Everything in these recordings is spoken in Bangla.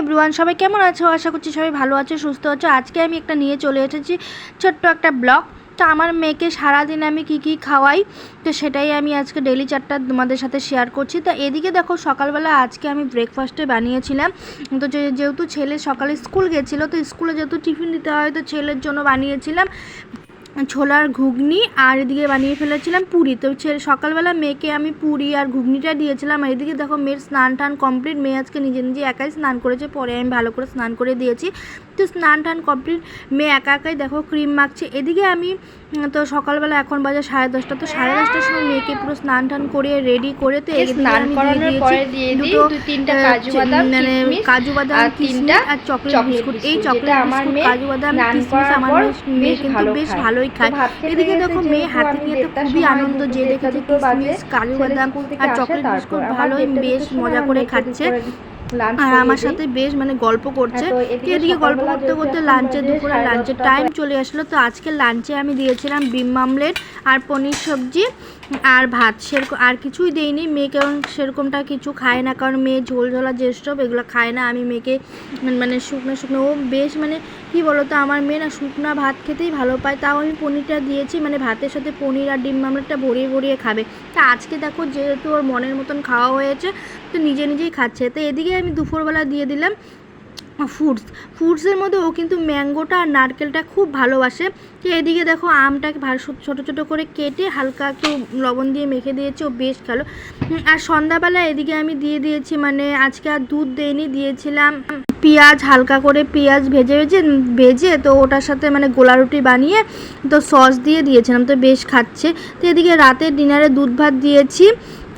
এভরিওয়ান, সবাই কেমন আছো? আশা করছি সবাই ভালো আছো, সুস্থ আছো। আজকে আমি একটা নিয়ে চলে এসেছি ছোট্ট একটা ব্লগ। তো আমার মেয়েকে সারাদিন আমি কি খাওয়াই, তো সেটাই আমি আজকে ডেলি চারটা তোমাদের সাথে শেয়ার করছি। তো এদিকে দেখো, সকালবেলা আজকে আমি ব্রেকফাস্টে বানিয়েছিলাম। তো যেহেতু ছেলে সকালে স্কুল গেছিলো, তো স্কুলে যেহেতু টিফিন দিতে হয়, তো ছেলের জন্য বানিয়েছিলাম ছোলার ঘুগনি, আর এদিকে বানিয়ে ফেলেছিলাম পুরি। তো সকালবেলা মেয়েকে আমি পুরি আর ঘুগনিটা দিয়েছিলাম। আর এদিকে দেখো, মেয়ের স্নান টান কমপ্লিট। মেয়ে আজকে নিজে একাই স্নান করেছে, পরে আমি ভালো করে স্নান করে দিয়েছি। তো স্নান টান কমপ্লিট, মেয়ে একাই দেখো ক্রিম মাখছে। এদিকে আমি তো সকালবেলা এখন বাজে 10:30, তো 10:30টার সময় মেয়েকে পুরো স্নান টান করিয়ে রেডি করে তো স্নান করানোর পরে দিয়ে দিই 2-3টা কাজু বাদাম, কাজু বাদাম, কিশমিশ আর চকলেট বিস্কুট। এই চকলেট বিস্কুট, কাজু বাদাম, কিশমিশ আমার মেয়ে কিন্তু বেশ ভালোই খায়। এদিকে দেখো, মেয়ে হাতে নিয়ে তো খুবই আনন্দ, যে দেখেছে কিশমিশ, কাজু বাদাম আর চকলেট বিস্কুট ভালোই বেশ মজা করে খাচ্ছে, আর আমার সাথে বেশ গল্প করছে। তো এদিকে গল্প করতে করতে দুপুরে লাঞ্চের টাইম চলে আসলো। তো আজকে লাঞ্চে আমি দিয়েছিলাম ডিম আমলেট আর পনির সবজি আর ভাত। সেরকম আর কিছুই দেইনি মেয়ে, কারণ সেরকমটা কিছু খায় না, কারণ মেয়ে ঝোল ঝোলা যেসব এগুলো খায় না। আমি মেয়েকে শুকনো ও বেশ কি বলো তো, আমার মেয়ে না শুকনো ভাত খেতেই ভালো পায়। তাও আমি পনিরটা দিয়েছি, ভাতের সাথে পনির আর ডিম আমলেটটা ভরিয়ে খাবে। তা আজকে দেখো, যেহেতু ওর মনের মতন খাওয়া হয়েছে, তো নিজেই খাচ্ছে। তো এদিকে আমি দুপুরবেলা দিয়ে দিলাম ফ্রুটসের মধ্যে ও কিন্তু ম্যাঙ্গোটা আর নারকেলটা খুব ভালোবাসে। তো এদিকে দেখো, আমটাকে ছোটো ছোটো করে কেটে হালকা একটু লবণ দিয়ে মেখে দিয়েছি, ও বেশ খেলো। আর সন্ধ্যাবেলা এদিকে আমি দিয়ে দিয়েছি, আজকে আর দুধ দেইনি, দিয়েছিলাম পেঁয়াজ, হালকা করে পেঁয়াজ ভেজে তো ওটার সাথে গোলা রুটি বানিয়ে তো সস দিয়ে দিয়েছিলাম, তো বেশ খাচ্ছে। তো এদিকে রাতের ডিনারে দুধ ভাত দিয়েছি।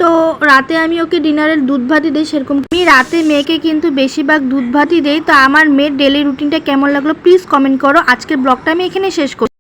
তো রাতে আমি ওকে ডিনারের দুধ ভাতই দিই। সেরকম আমি রাতে মেয়েকে কিন্তু বেশিরভাগ দুধ ভাতই দিই। তো আমার মেয়ের ডেলি রুটিনটা কেমন লাগলো প্লিজ কমেন্ট করো। আজকের ব্লগটা আমি এখানে শেষ করছি।